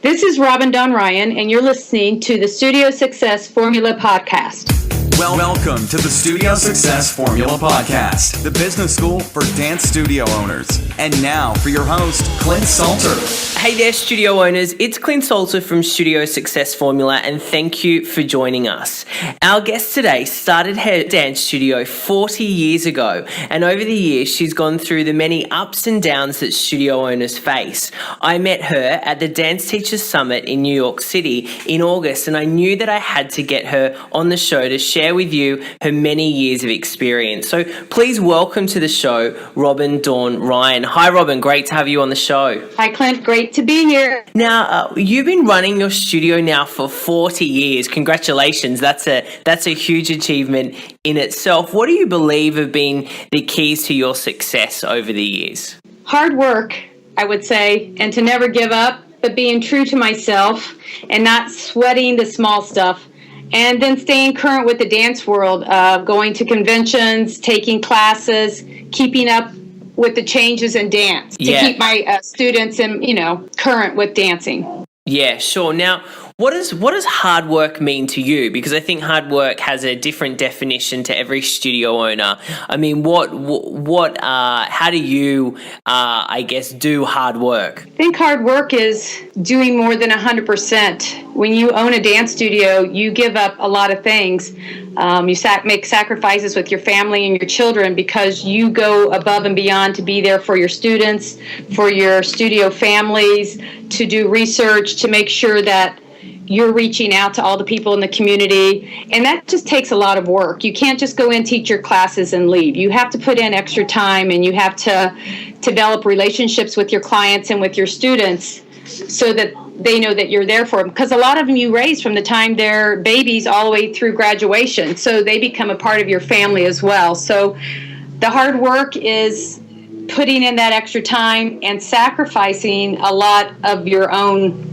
This is Robin Don Ryan, and you're listening to the Studio Success Formula Podcast. Welcome to the Studio Success Formula Podcast, the business school for dance studio owners. And now for your host, Clint Salter. Hey there, studio owners. It's Clint Salter from Studio Success Formula, and thank you for joining us. Our guest today started her dance studio 40 years ago, and over the years, she's gone through the many ups and downs that studio owners face. I met her at the Dance Teachers Summit in New York City in August, and I knew that I had to get her on the show to share with you her many years of experience. So please welcome to the show, Robin Dawn Ryan. Hi, Robin. Great to have you on the show. Hi, Clint. Great to be here. Now, you've been running your studio now for 40 years. Congratulations. That's a huge achievement in itself. What do you believe have been the keys to your success over the years? Hard work, I would say, and to never give up, but being true to myself and not sweating the small stuff. And then staying current with the dance world, going to conventions, taking classes, keeping up with the changes in dance to keep my students current with dancing. Yeah, sure. Now, what does hard work mean to you? Because I think hard work has a different definition to every studio owner. I mean, how do you, do hard work? I think hard work is doing more than 100%. When you own a dance studio, you give up a lot of things. You make sacrifices with your family and your children because you go above and beyond to be there for your students, for your studio families, to do research, to make sure that you're reaching out to all the people in the community, and that just takes a lot of work. You can't just go in, teach your classes, and leave. You have to put in extra time, and you have to develop relationships with your clients and with your students so that they know that you're there for them. Because a lot of them you raise from the time they're babies all the way through graduation, so they become a part of your family as well. So the hard work is putting in that extra time and sacrificing a lot of your own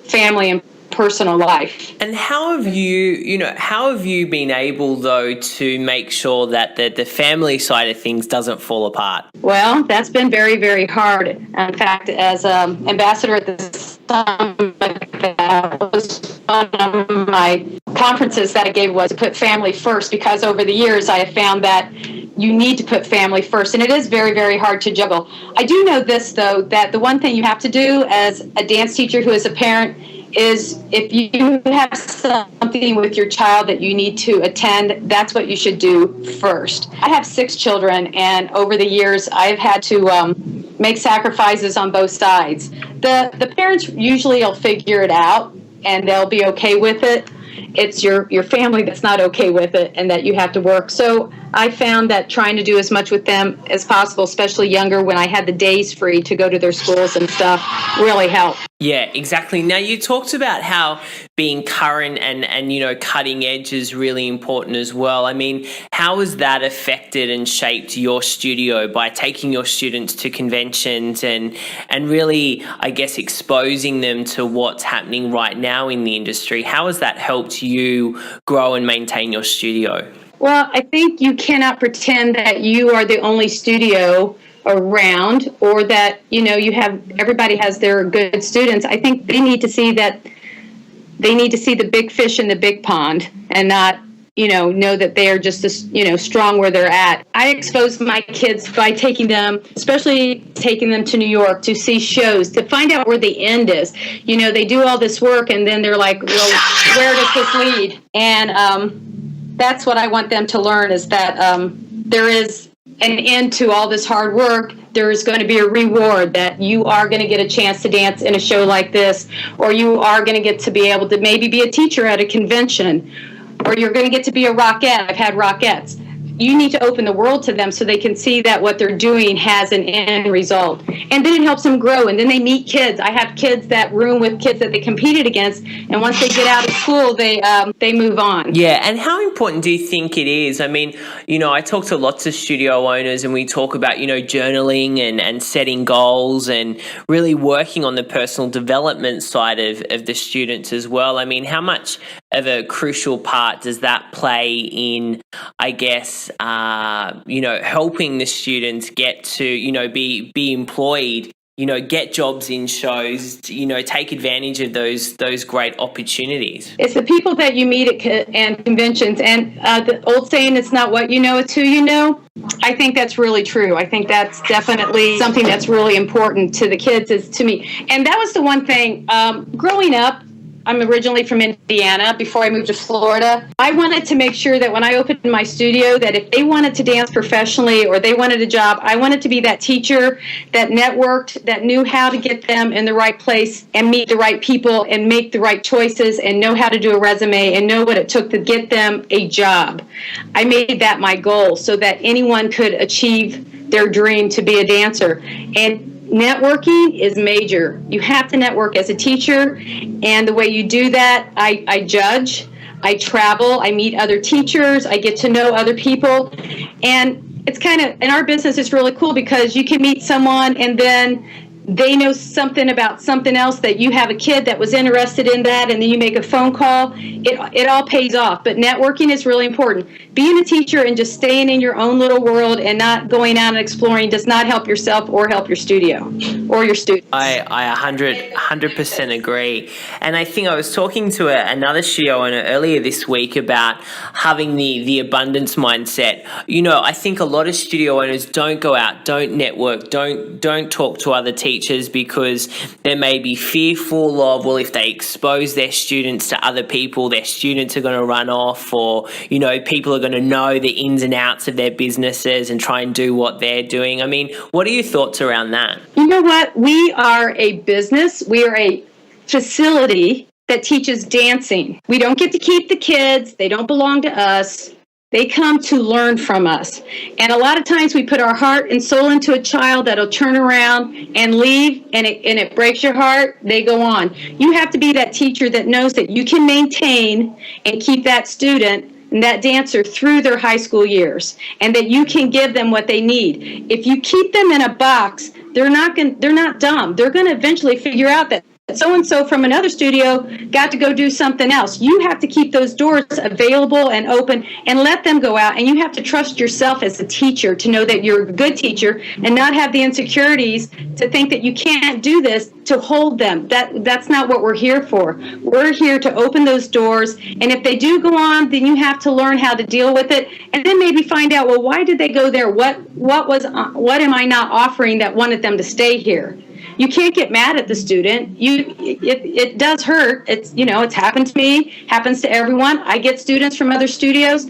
family and personal life. And how have you been able, though, to make sure that the family side of things doesn't fall apart? Well, that's been very, very hard. In fact, as ambassador at the summit, that was one of my conferences that I gave was to put family first, because over the years I have found that you need to put family first, and it is very, very hard to juggle. I do know this, though, that the one thing you have to do as a dance teacher who is a parent is if you have something with your child that you need to attend, that's what you should do first. I have 6 children, and over the years, I've had to make sacrifices on both sides. The parents usually will figure it out, and they'll be okay with it. It's your family that's not okay with it and that you have to work. So I found that trying to do as much with them as possible, especially younger when I had the days free to go to their schools and stuff, really helped. Yeah, exactly. Now, you talked about how being current and cutting edge is really important as well. I mean, how has that affected and shaped your studio by taking your students to conventions and really, I guess, exposing them to what's happening right now in the industry? How has that helped you grow and maintain your studio? Well, I think you cannot pretend that you are the only studio around, or that everybody has their good students. I think they need to see the big fish in the big pond and not know that they are just strong where they're at. I expose my kids by especially taking them to New York to see shows, to find out where the end is. They do all this work and then they're like, well, where does this lead? And that's what I want them to learn, is that there is an end to all this hard work. There is going to be a reward, that you are going to get a chance to dance in a show like this, or you are going to get to be able to maybe be a teacher at a convention, or you're going to get to be a rockette. I've had rockettes. You need to open the world to them so they can see that what they're doing has an end result. And then it helps them grow, and then they meet kids. I have kids that room with kids that they competed against, and once they get out of school, they move on. Yeah, and how important do you think it is? I mean, I talk to lots of studio owners, and we talk about, journaling and setting goals and really working on the personal development side of the students as well. I mean, how much of a crucial part does that play in, I guess, helping the students get to, be employed get jobs in shows, take advantage of those great opportunities? It's the people that you meet at and conventions. And the old saying, it's not what you know, it's who you know. I think that's really true. I think that's definitely something that's really important to the kids, is to me. And that was the one thing, growing up, I'm originally from Indiana before I moved to Florida. I wanted to make sure that when I opened my studio, that if they wanted to dance professionally or they wanted a job, I wanted to be that teacher that networked, that knew how to get them in the right place and meet the right people and make the right choices and know how to do a resume and know what it took to get them a job. I made that my goal so that anyone could achieve their dream to be a dancer. And networking is major. You have to network as a teacher, and the way you do that, I judge, I travel, I meet other teachers, I get to know other people, and it's kind of, in our business, it's really cool because you can meet someone and then they know something about something else, that you have a kid that was interested in that, and then you make a phone call. It all pays off. But networking is really important. Being a teacher and just staying in your own little world and not going out and exploring does not help yourself or help your studio or your students. I 100% agree. And I think I was talking to another studio owner earlier this week about having the abundance mindset. I think a lot of studio owners don't go out, don't network, don't talk to other teachers because they may be fearful of, well, if they expose their students to other people, their students are going to run off, or, people are going to know the ins and outs of their businesses and try and do what they're doing. I mean, what are your thoughts around that? You know what? We are a business. We are a facility that teaches dancing. We don't get to keep the kids. They don't belong to us. They come to learn from us. And a lot of times we put our heart and soul into a child that'll turn around and leave, and it breaks your heart. They go on. You have to be that teacher that knows that you can maintain and keep that student and that dancer through their high school years, and that you can give them what they need. If you keep them in a box, they're not dumb. They're going to eventually figure out that so-and-so from another studio got to go do something else. You have to keep those doors available and open and let them go out. And you have to trust yourself as a teacher to know that you're a good teacher and not have the insecurities to think that you can't do this, to hold them. That's not what we're here for. We're here to open those doors. And if they do go on, then you have to learn how to deal with it. And then maybe find out, well, why did they go there? What am I not offering that wanted them to stay here? You can't get mad at the student. It does hurt. It's happened to me, happens to everyone. I get students from other studios.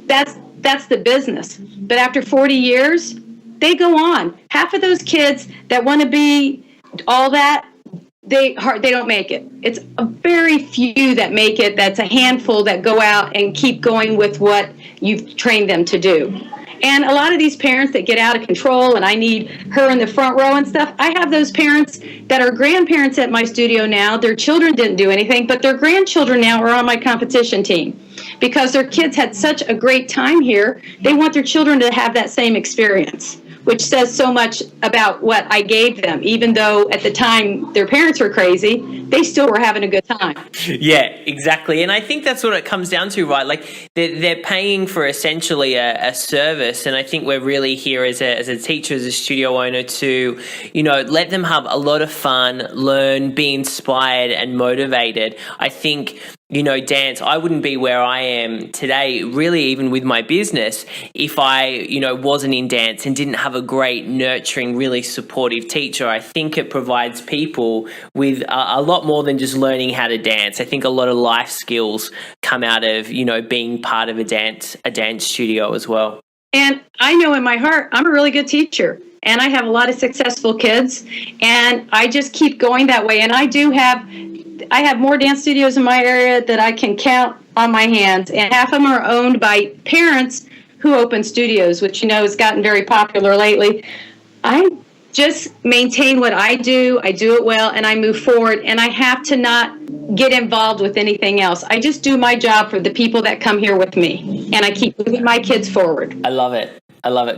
That's the business. But after 40 years, they go on. Half of those kids that want to be all that, they don't make it. It's a very few that make it. That's a handful that go out and keep going with what you've trained them to do. And a lot of these parents that get out of control, and I need her in the front row and stuff, I have those parents that are grandparents at my studio now. Their children didn't do anything, but their grandchildren now are on my competition team because their kids had such a great time here. They want their children to have that same experience, which says so much about what I gave them. Even though at the time their parents were crazy, they still were having a good time. Yeah, exactly. And I think that's what it comes down to, right? Like they're paying for essentially a service. And I think we're really here as a teacher, as a studio owner to, let them have a lot of fun, learn, be inspired and motivated. I think, dance, I wouldn't be where I am today, really, even with my business, if I, wasn't in dance and didn't have a great, nurturing, really supportive teacher. I think it provides people with a lot more than just learning how to dance. I think a lot of life skills come out of, being part of a dance studio as well. And I know in my heart, I'm a really good teacher. And I have a lot of successful kids. And I just keep going that way. And I have more dance studios in my area that I can count on my hands, and half of them are owned by parents who open studios, which has gotten very popular lately. I just maintain what I do it well, and I move forward, and I have to not get involved with anything else. I just do my job for the people that come here with me, and I keep moving my kids forward. I love it.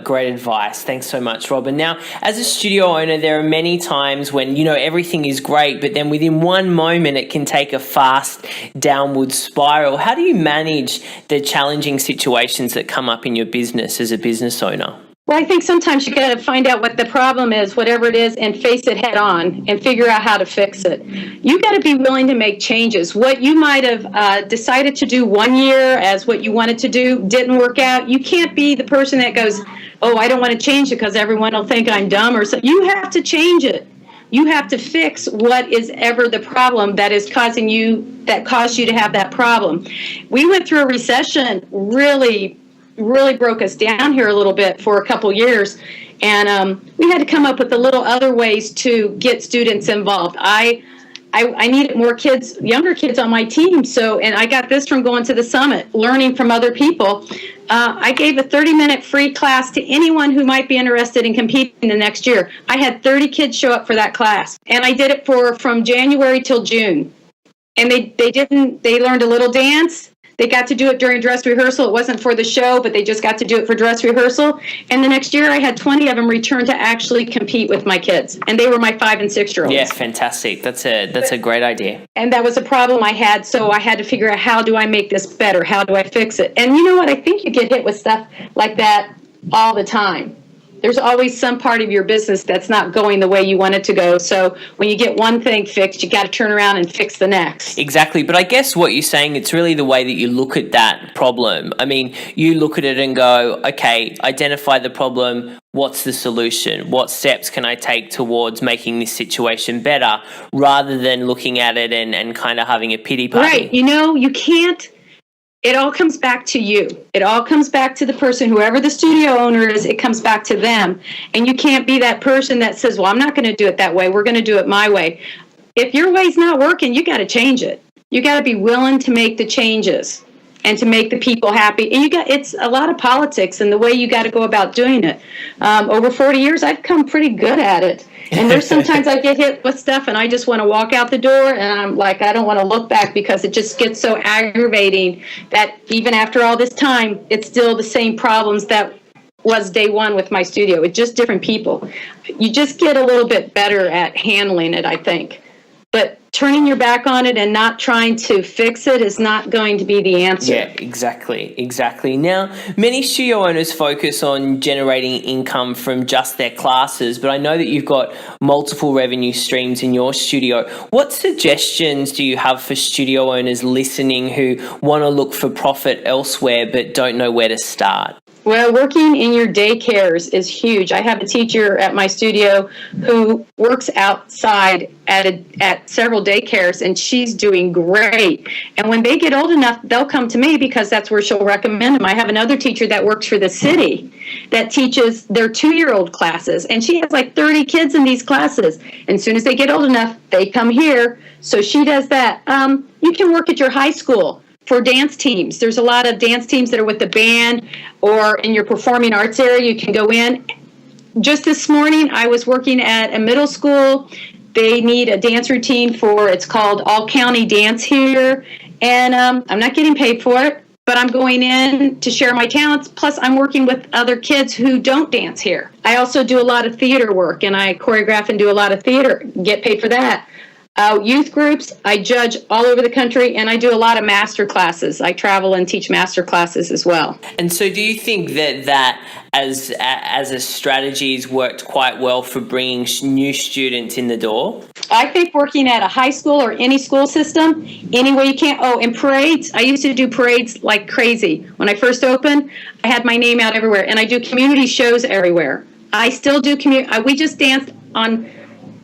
Great advice. Thanks so much, Robin. Now, as a studio owner, there are many times when, everything is great, but then within one moment it can take a fast downward spiral. How do you manage the challenging situations that come up in your business as a business owner? Well, I think sometimes you got to find out what the problem is, whatever it is, and face it head on and figure out how to fix it. You got to be willing to make changes. What you might have decided to do one year as what you wanted to do didn't work out. You can't be the person that goes, oh, I don't want to change it because everyone will think I'm dumb or something. You have to change it. You have to fix what is ever the problem that is causing you, that caused you to have that problem. We went through a recession, really broke us down here a little bit for a couple years, and we had to come up with a little other ways to get students involved. I needed more kids, younger kids on my team, and I got this from going to the summit, learning from other people. I gave a 30-minute free class to anyone who might be interested in competing the next year. I had 30 kids show up for that class, and I did it from January till June. And they learned a little dance. They got to do it during dress rehearsal. It wasn't for the show, but they just got to do it for dress rehearsal. And the next year, I had 20 of them return to actually compete with my kids. And they were my 5 and 6-year-olds. Yeah, fantastic. That's a great idea. And that was a problem I had, so I had to figure out, how do I make this better? How do I fix it? And you know what? I think you get hit with stuff like that all the time. There's always some part of your business that's not going the way you want it to go. So when you get one thing fixed, you got to turn around and fix the next. Exactly. But I guess what you're saying, it's really the way that you look at that problem. I mean, you look at it and go, okay, identify the problem. What's the solution? What steps can I take towards making this situation better, rather than looking at it and kind of having a pity party? Right. You can't. It all comes back to you. It all comes back to the person, whoever the studio owner is, it comes back to them. And you can't be that person that says, well, I'm not going to do it that way. We're going to do it my way. If your way's not working, you got to change it. You got to be willing to make the changes and to make the people happy. And it's a lot of politics and the way you got to go about doing it. Over 40 years, I've come pretty good at it. And there's sometimes I get hit with stuff and I just want to walk out the door and I'm like, I don't want to look back, because it just gets so aggravating that even after all this time, it's still the same problems that was day one with my studio. It's just different people. You just get a little bit better at handling it, I think. But turning your back on it and not trying to fix it is not going to be the answer. Yeah, exactly. Now, many studio owners focus on generating income from just their classes, but I know that you've got multiple revenue streams in your studio. What suggestions do you have for studio owners listening who want to look for profit elsewhere but don't know where to start? Well, working in your daycares is huge. I have a teacher at my studio who works outside at several daycares, and she's doing great. And when they get old enough, they'll come to me because that's where she'll recommend them. I have another teacher that works for the city that teaches their 2-year-old classes, and she has like 30 kids in these classes. And as soon as they get old enough, they come here. So she does that. You can work at your high school for dance teams. There's a lot of dance teams that are with the band, or in your performing arts area, you can go in. Just this morning, I was working at a middle school. They need a dance routine it's called All County Dance here. And I'm not getting paid for it, but I'm going in to share my talents. Plus, I'm working with other kids who don't dance here. I also do a lot of theater work, and I choreograph and do a lot of theater, get paid for that. Youth groups, I judge all over the country, and I do a lot of master classes. I travel and teach master classes as well. And so do you think that as a strategy has worked quite well for bringing new students in the door? I think working at a high school or any school system, any way you can. Oh, and parades. I used to do parades like crazy. When I first opened, I had my name out everywhere, and I do community shows everywhere. I still do we just danced on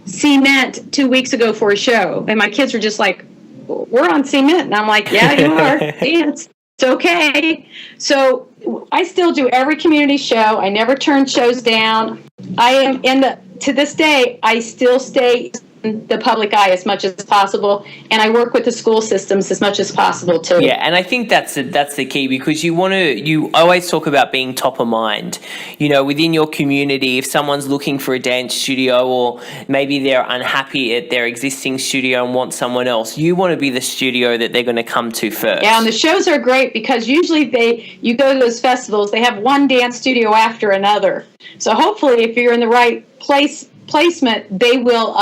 cement 2 weeks ago for a show, and my kids were just like, we're on cement, and I'm like, yeah, you are. Dance, it's okay. So I still do every community show. I never turn shows down. I am to this day, I still stay in the public eye as much as possible, and I work with the school systems as much as possible too. Yeah, and I think that's the key, because you always talk about being top of mind. Within your community, if someone's looking for a dance studio, or maybe they're unhappy at their existing studio and want someone else, you want to be the studio that they're going to come to first. Yeah, and the shows are great because usually you go to those festivals, they have one dance studio after another. So hopefully, if you're in the right placement, they will.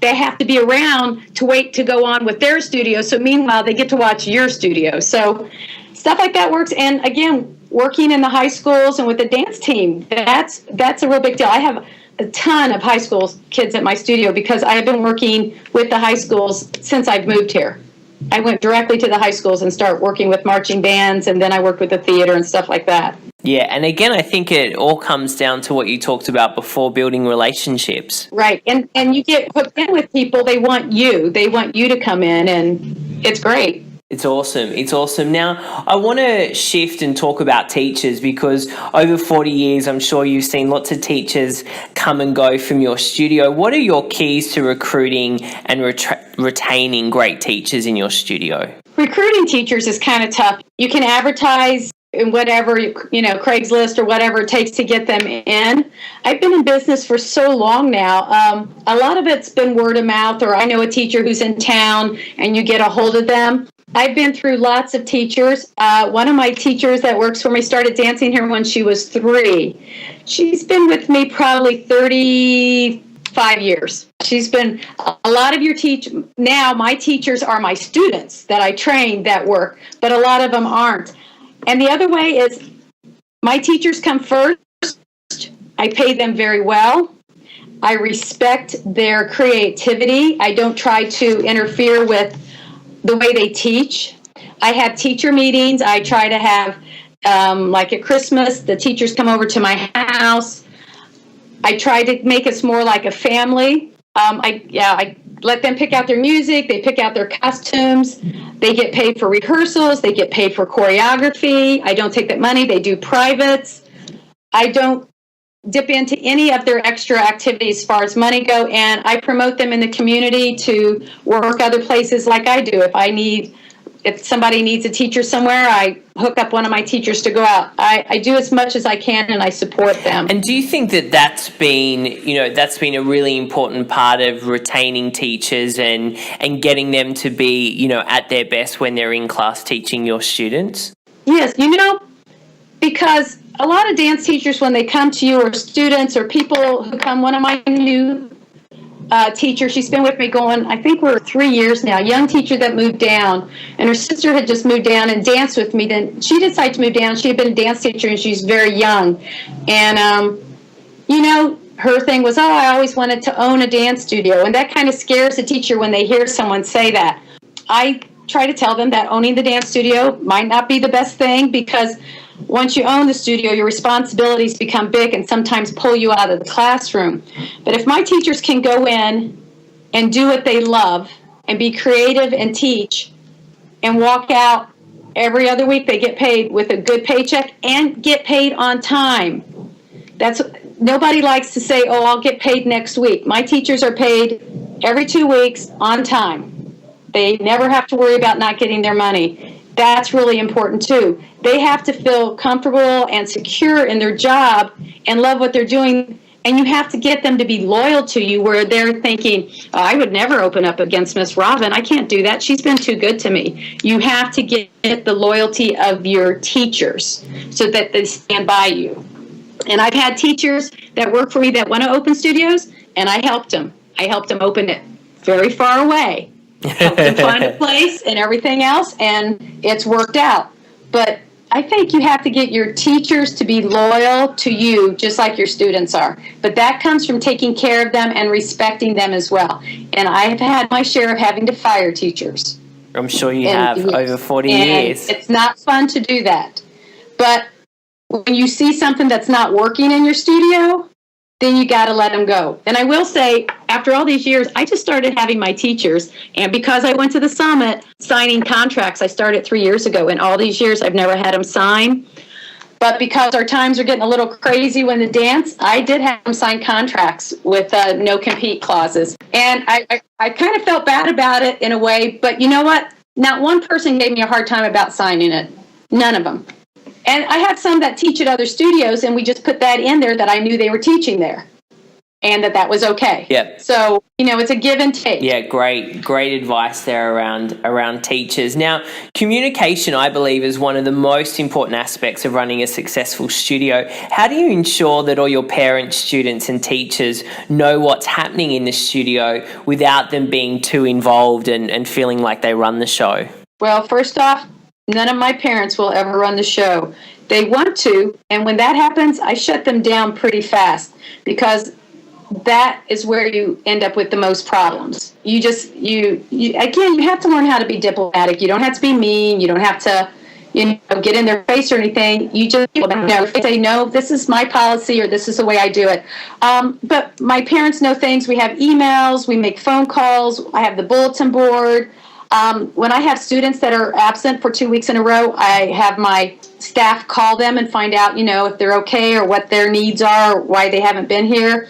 They have to be around to wait to go on with their studio. So meanwhile, they get to watch your studio. So stuff like that works. And again, working in the high schools and with the dance team, that's a real big deal. I have a ton of high school kids at my studio because I have been working with the high schools since I've moved here. I went directly to the high schools and started working with marching bands, and then I worked with the theater and stuff like that. Yeah, and again, I think it all comes down to what you talked about before, building relationships. Right, and you get hooked in with people. They want you to come in, and it's great. It's awesome. It's awesome. Now, I want to shift and talk about teachers because over 40 years, I'm sure you've seen lots of teachers come and go from your studio. What are your keys to recruiting and retaining great teachers in your studio? Recruiting teachers is kind of tough. You can advertise in whatever, Craigslist or whatever it takes to get them in. I've been in business for so long now. A lot of it's been word of mouth, or I know a teacher who's in town and you get a hold of them. I've been through lots of teachers. One of my teachers that works for me started dancing here when she was 3. She's been with me probably 35 years. She's been a lot of your now my teachers are my students that I train that work, but a lot of them aren't. And the other way is my teachers come first. I pay them very well. I respect their creativity. I don't try to interfere with the way they teach. I have teacher meetings. I try to have, like at Christmas, the teachers come over to my house. I try to make us more like a family. I let them pick out their music. They pick out their costumes. They get paid for rehearsals. They get paid for choreography. I don't take that money. They do privates. I don't dip into any of their extra activities as far as money go, and I promote them in the community to work other places like I do. If somebody needs a teacher somewhere, I hook up one of my teachers to go out. I do as much as I can, and I support them. And do you think that that's been a really important part of retaining teachers and getting them to be, at their best when they're in class teaching your students? Yes, because a lot of dance teachers, when they come to you, or students or people who come, one of my new teachers, she's been with me going, I think we're 3 years now, young teacher that moved down, and her sister had just moved down and danced with me. Then she decided to move down. She had been a dance teacher, and she's very young. And, her thing was, I always wanted to own a dance studio. And that kind of scares a teacher when they hear someone say that. I try to tell them that owning the dance studio might not be the best thing, because once you own the studio, your responsibilities become big and sometimes pull you out of the classroom. But if my teachers can go in and do what they love and be creative and teach and walk out every other week, they get paid with a good paycheck and get paid on time. Nobody likes to say, I'll get paid next week. My teachers are paid every 2 weeks on time. They never have to worry about not getting their money. That's really important too. They have to feel comfortable and secure in their job and love what they're doing. And you have to get them to be loyal to you, where they're thinking, I would never open up against Miss Robin. I can't do that. She's been too good to me. You have to get the loyalty of your teachers so that they stand by you. And I've had teachers that work for me that want to open studios, and I helped them. I helped them open it very far away. Help them find a place and everything else, and it's worked out. But I think you have to get your teachers to be loyal to you, just like your students are. But that comes from taking care of them and respecting them as well. And I've had my share of having to fire teachers. I'm sure you have, over 40 years. It's not fun to do that. But when you see something that's not working in your studio, then you got to let them go. And I will say, after all these years, I just started having my teachers, and because I went to the summit signing contracts, I started 3 years ago, and all these years I've never had them sign. But because our times are getting a little crazy when the dance, I did have them sign contracts with no compete clauses. And I kind of felt bad about it in a way, but you know what? Not one person gave me a hard time about signing it. None of them. And I have some that teach at other studios, and we just put that in there that I knew they were teaching there, and that was okay. Yeah. So, it's a give and take. Yeah, great advice there around teachers. Now, communication, I believe, is one of the most important aspects of running a successful studio. How do you ensure that all your parents, students, and teachers know what's happening in the studio without them being too involved and feeling like they run the show? Well, first off, None of my parents will ever run the show. They want to, and when that happens, I shut them down pretty fast, because that is where you end up with the most problems. You again, you have to learn how to be diplomatic. You don't have to be mean. You don't have to, get in their face or anything. You just say, no, this is my policy, or this is the way I do it. But my parents know things. We have emails. We make phone calls. I have the bulletin board. When I have students that are absent for 2 weeks in a row, I have my staff call them and find out, if they're okay or what their needs are, or why they haven't been here.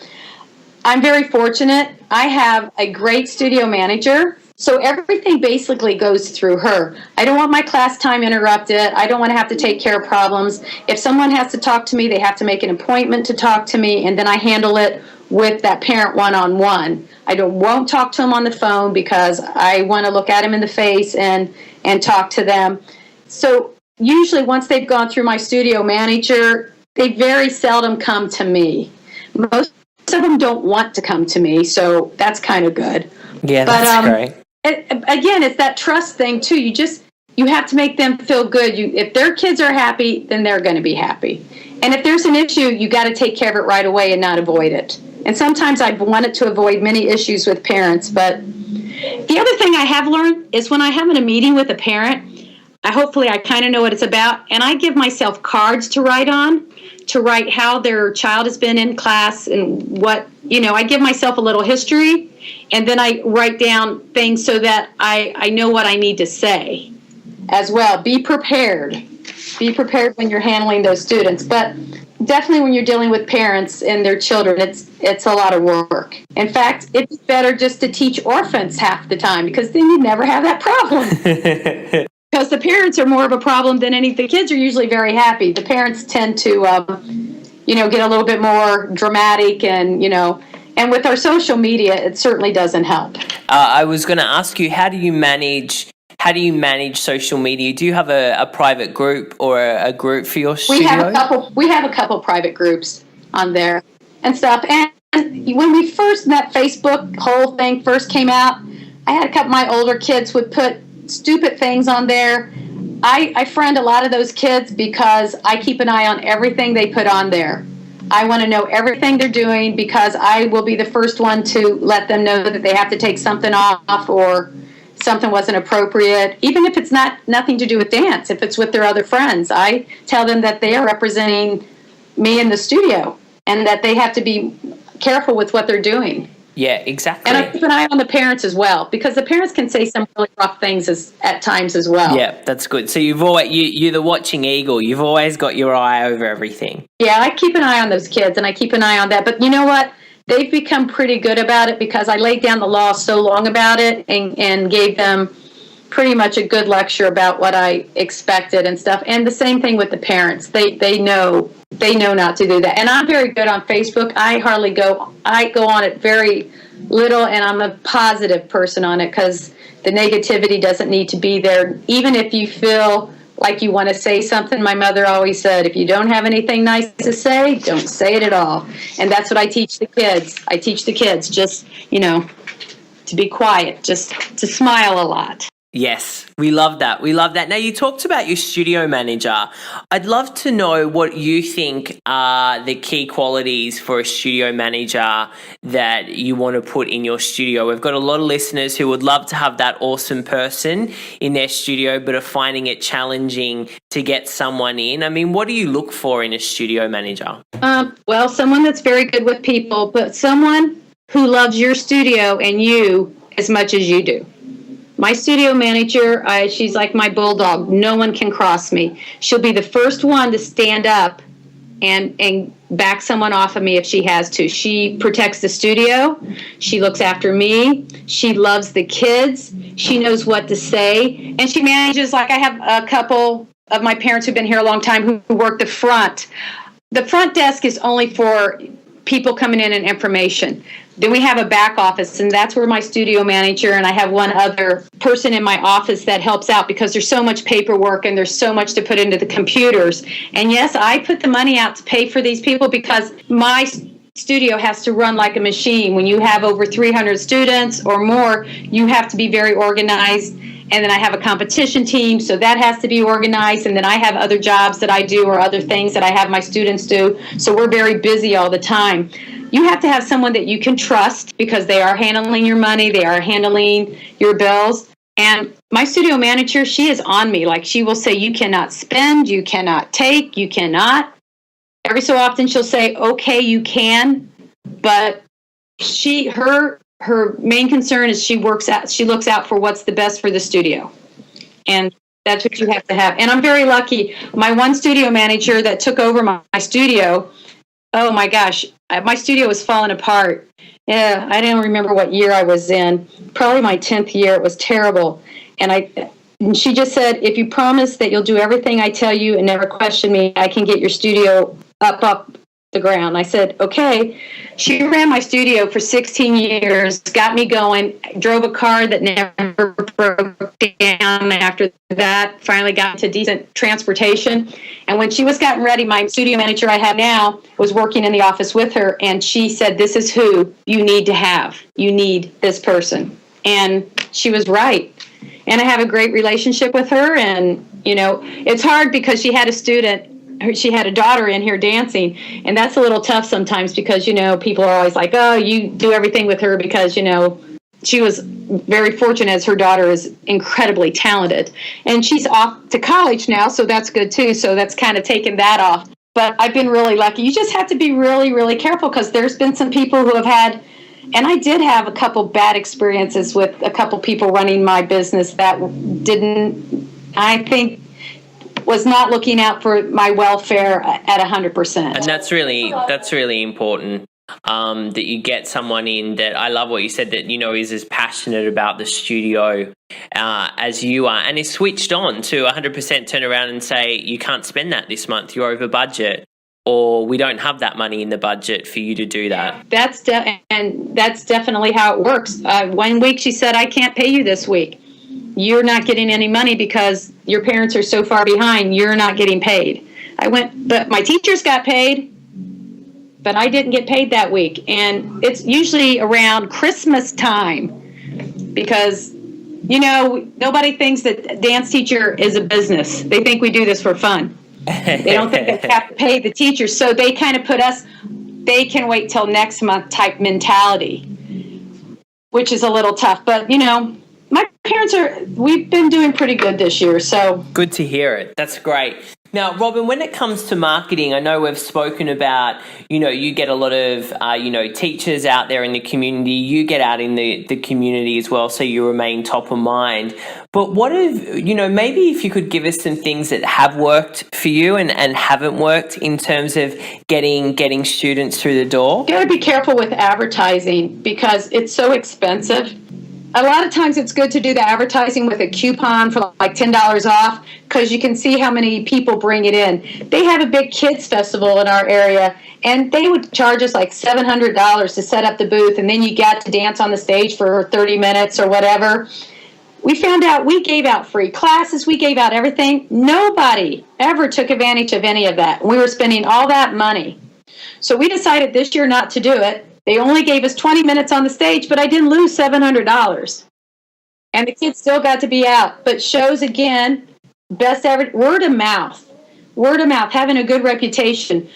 I'm very fortunate. I have a great studio manager, so everything basically goes through her. I don't want my class time interrupted. I don't want to have to take care of problems. If someone has to talk to me, they have to make an appointment to talk to me, and then I handle it with that parent one-on-one. I won't talk to them on the phone, because I want to look at them in the face and talk to them. So usually once they've gone through my studio manager, they very seldom come to me. Most of them don't want to come to me, so that's kind of good. Yeah, that's great. Again, it's that trust thing too. You have to make them feel good. If their kids are happy, then they're going to be happy. And if there's an issue, you got to take care of it right away and not avoid it. And sometimes I've wanted to avoid many issues with parents, but the other thing I have learned is when I have a meeting with a parent, hopefully I kind of know what it's about, and I give myself cards to write how their child has been in class and what, I give myself a little history, and then I write down things so that I know what I need to say as well. Be prepared. Be prepared when you're handling those students. But definitely when you're dealing with parents and their children, it's a lot of work. In fact, it's better just to teach orphans half the time, because then you never have that problem. Because the parents are more of a problem than anything. The kids are usually very happy. The parents tend to, get a little bit more dramatic, and with our social media, it certainly doesn't help. I was going to ask you, how do you manage social media? Do you have a private group or a group for your studio? We have a couple private groups on there and stuff. And when that Facebook whole thing first came out, I had a couple of my older kids would put stupid things on there. I friend a lot of those kids because I keep an eye on everything they put on there. I want to know everything they're doing, because I will be the first one to let them know that they have to take something off, or something wasn't appropriate, even if it's nothing to do with dance. If it's with their other friends, I tell them that they are representing me in the studio and that they have to be careful with what they're doing. Yeah, exactly. And I keep an eye on the parents as well, because the parents can say some really rough things at times as well. Yeah, that's good. So you're the watching eagle. You've always got your eye over everything. Yeah, I keep an eye on those kids, and I keep an eye on that. But you know what? They've become pretty good about it, because I laid down the law so long about it and gave them pretty much a good lecture about what I expected and stuff. And the same thing with the parents. They know not to do that. And I'm very good on Facebook. I go on it very little, and I'm a positive person on it, because the negativity doesn't need to be there. Even if you feel like you want to say something, my mother always said, if you don't have anything nice to say, don't say it at all. And that's what I teach the kids. I teach the kids just, to be quiet, just to smile a lot. Yes, we love that. We love that. Now, you talked about your studio manager. I'd love to know what you think are the key qualities for a studio manager that you want to put in your studio. We've got a lot of listeners who would love to have that awesome person in their studio, but are finding it challenging to get someone in. I mean, what do you look for in a studio manager? Well, someone that's very good with people, but someone who loves your studio and you as much as you do. My studio manager, she's like my bulldog. No one can cross me. She'll be the first one to stand up and back someone off of me if she has to. She protects the studio. She looks after me. She loves the kids. She knows what to say. And she manages, like I have a couple of my parents who've been here a long time who work the front. The front desk is only for people coming in and information. Then we have a back office, and that's where my studio manager and I have one other person in my office that helps out, because there's so much paperwork and there's so much to put into the computers. And yes, I put the money out to pay for these people, because my studio has to run like a machine. When you have over 300 students or more, you have to be very organized And then I have a competition team, so that has to be organized. And then I have other jobs that I do or other things that I have my students do. So we're very busy all the time. You have to have someone that you can trust because they are handling your money, they are handling your bills. And my studio manager, she is on me. Like, she will say, you cannot spend, you cannot take, you cannot. Every so often she'll say, okay, you can. But her main concern is she looks out for what's the best for the studio. And that's what you have to have. And I'm very lucky. My one studio manager that took over my studio, oh my gosh, my studio was falling apart. Yeah, I don't remember what year I was in. Probably my 10th year. It was terrible. And she just said, if you promise that you'll do everything I tell you and never question me, I can get your studio up the ground. I said, okay. She ran my studio for 16 years, got me going, drove a car that never broke down. After that, finally got into decent transportation. And when she was getting ready, my studio manager I have now was working in the office with her, and she said, this is who you need to have. You need this person. And she was right. And I have a great relationship with her. And, it's hard because she had a daughter in here dancing, and that's a little tough sometimes because, people are always like, oh, you do everything with her because, she was very fortunate as her daughter is incredibly talented. And she's off to college now, so that's good too. So that's kind of taken that off. But I've been really lucky. You just have to be really, really careful because there's been some people who have had, and I did have a couple bad experiences with a couple people running my business that was not looking out for my welfare at 100%. And that's really important, that you get someone in that, I love what you said, that, is as passionate about the studio as you are, and is switched on to 100% turn around and say, you can't spend that this month, you're over budget, or we don't have that money in the budget for you to do that. That's definitely how it works. 1 week she said, I can't pay you this week. You're not getting any money because your parents are so far behind, you're not getting paid. But my teachers got paid, but I didn't get paid that week. And it's usually around Christmas time because, nobody thinks that dance teacher is a business. They think we do this for fun. They don't think they have to pay the teachers. So they kind of put us, they can wait till next month type mentality, which is a little tough. But, my parents we've been doing pretty good this year, so. Good to hear it. That's great. Now, Robin, when it comes to marketing, I know we've spoken about, you get a lot of, teachers out there in the community. You get out in the community as well, so you remain top of mind. But what maybe if you could give us some things that have worked for you and haven't worked in terms of getting students through the door? You got to be careful with advertising because it's so expensive. A lot of times it's good to do the advertising with a coupon for like $10 off because you can see how many people bring it in. They have a big kids festival in our area, and they would charge us like $700 to set up the booth, and then you got to dance on the stage for 30 minutes or whatever. We found out we gave out free classes, we gave out everything. Nobody ever took advantage of any of that. We were spending all that money. So we decided this year not to do it. They only gave us 20 minutes on the stage, but I didn't lose $700. And the kids still got to be out. But shows, again, best ever, word of mouth, having a good reputation.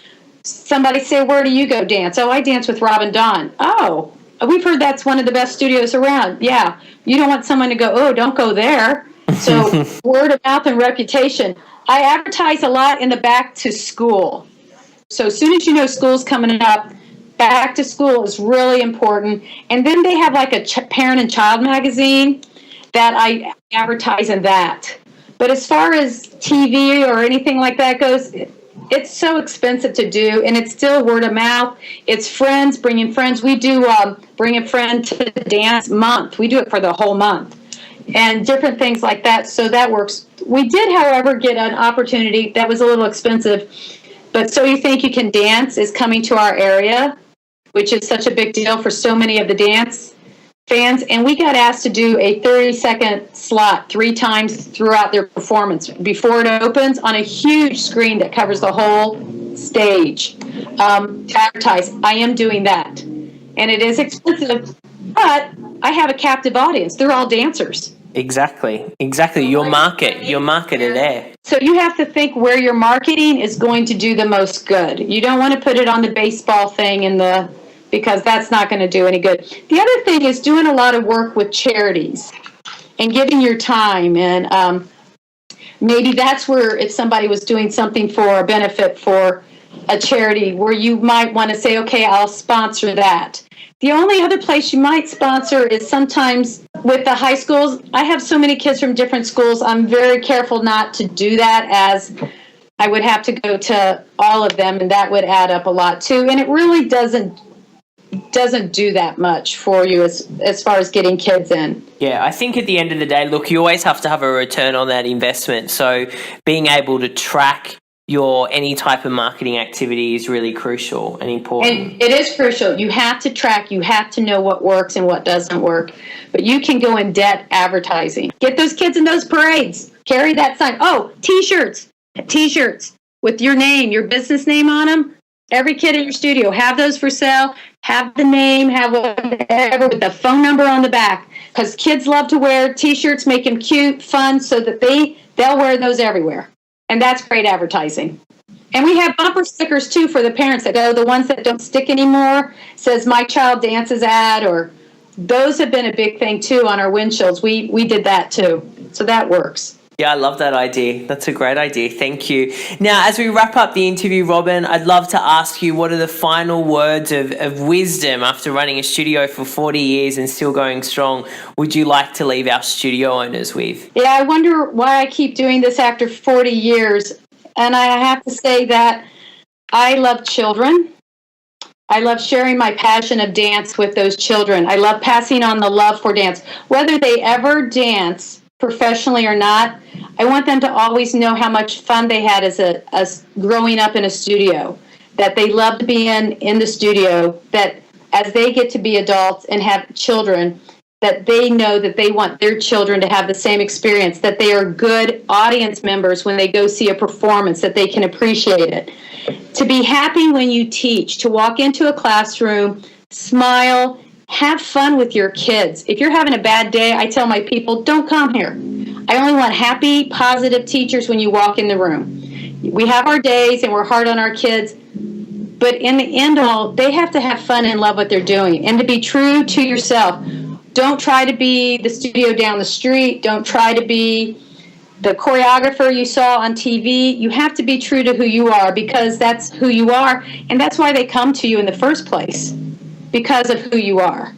Somebody say, where do you go dance? Oh, I dance with Rob and Dawn. Oh, we've heard that's one of the best studios around. Yeah, you don't want someone to go, oh, don't go there. So word of mouth and reputation. I advertise a lot in the back to school. So as soon as you know school's coming up, back to school is really important. And then they have like a parent and child magazine that I advertise in that. But as far as TV or anything like that goes, it's so expensive to do, and it's still word of mouth. It's friends, bringing friends. We do Bring a Friend to the Dance month. We do it for the whole month and different things like that. So that works. We did, however, get an opportunity that was a little expensive. But So You Think You Can Dance is coming to our area, which is such a big deal for so many of the dance fans. And we got asked to do a 30-second slot 3 times throughout their performance before it opens on a huge screen that covers the whole stage to advertise. I am doing that. And it is expensive, but I have a captive audience. They're all dancers. Exactly. Your market are there. So you have to think where your marketing is going to do the most good. You don't want to put it on the baseball thing because that's not going to do any good. The other thing is doing a lot of work with charities and giving your time. And maybe that's where if somebody was doing something for a benefit for a charity where you might want to say, okay, I'll sponsor that. The only other place you might sponsor is sometimes with the high schools. I have so many kids from different schools. I'm very careful not to do that, as I would have to go to all of them, and that would add up a lot too. And it really doesn't do that much for you as far as getting kids in. Yeah, I think at the end of the day, look, you always have to have a return on that investment. So being able to track any type of marketing activity is really crucial and important. And it is crucial. You have to track, you have to know what works and what doesn't work. But you can go in debt advertising. Get those kids in those parades. Carry that sign. Oh, T-shirts with your name, your business name on them. Every kid in your studio, have those for sale. Have the name, have whatever, with the phone number on the back. Because kids love to wear T-shirts, make them cute, fun, so that they'll wear those everywhere. And that's great advertising. And we have bumper stickers, too, for the parents that go, the ones that don't stick anymore, says My Child Dances Ad, or those have been a big thing, too, on our windshields. We did that, too. So that works. Yeah, I love that idea. That's a great idea. Thank you. Now, as we wrap up the interview, Robin, I'd love to ask you, what are the final words of wisdom after running a studio for 40 years and still going strong would you like to leave our studio owners with? Yeah, I wonder why I keep doing this after 40 years. And I have to say that I love children. I love sharing my passion of dance with those children. I love passing on the love for dance. Whether they ever dance professionally or not, I want them to always know how much fun they had as growing up in a studio, that they loved being in the studio, that as they get to be adults and have children, that they know that they want their children to have the same experience, that they are good audience members when they go see a performance, that they can appreciate it. To be happy when you teach, to walk into a classroom, smile, have fun with your kids. If you're having a bad day, I tell my people, don't come here. I only want happy, positive teachers when you walk in the room. We have our days and we're hard on our kids, but in the end all, they have to have fun and love what they're doing, and to be true to yourself. Don't try to be the studio down the street. Don't try to be the choreographer you saw on TV. You have to be true to who you are, because that's who you are, and that's why they come to you in the first place, because of who you are.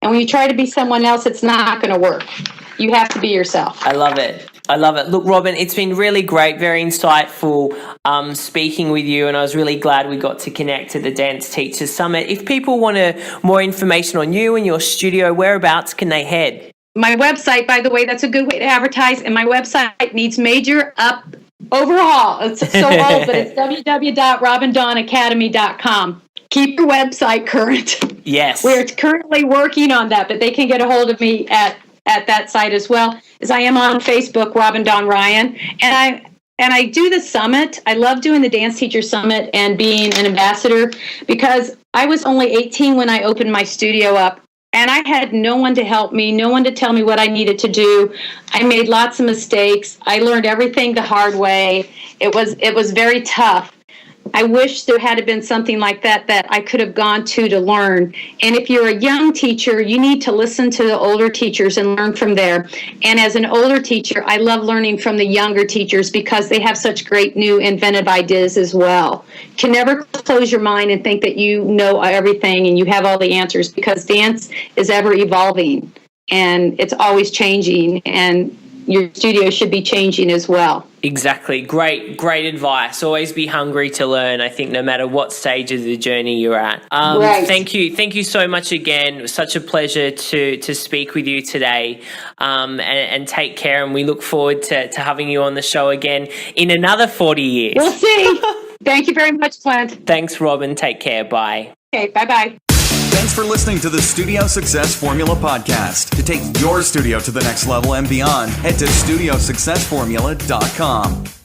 And when you try to be someone else, it's not going to work. You have to be yourself. I love it. Look, Robin, it's been really great, very insightful speaking with you, and I was really glad we got to connect at the Dance Teachers Summit. If people want more information on you and your studio, whereabouts can they head? My website, by the way, that's a good way to advertise, and my website needs major overhaul. It's so old, but it's www.robindawnacademy.com. Keep your website current. Yes. We're currently working on that, but they can get a hold of me at that site as well, as I am on Facebook, Robin Dawn Ryan. And I do the summit. I love doing the Dance Teacher Summit and being an ambassador, because I was only 18 when I opened my studio up, and I had no one to help me, no one to tell me what I needed to do. I made lots of mistakes. I learned everything the hard way. It was very tough. I wish there had been something like that I could have gone to learn. And if you're a young teacher, you need to listen to the older teachers and learn from there. And as an older teacher, I love learning from the younger teachers, because they have such great new inventive ideas as well. You can never close your mind and think that you know everything and you have all the answers, because dance is ever evolving and it's always changing, and your studio should be changing as well. Exactly. Great advice. Always be hungry to learn, I think, no matter what stage of the journey you're at. Right. Thank you so much again. It was such a pleasure to speak with you today, and take care. And we look forward to having you on the show again in another 40 years. We'll see. Thank you very much, Clint. Thanks, Robin. Take care. Bye. Okay, bye-bye. Thanks for listening to the Studio Success Formula podcast. To take your studio to the next level and beyond, head to studiosuccessformula.com.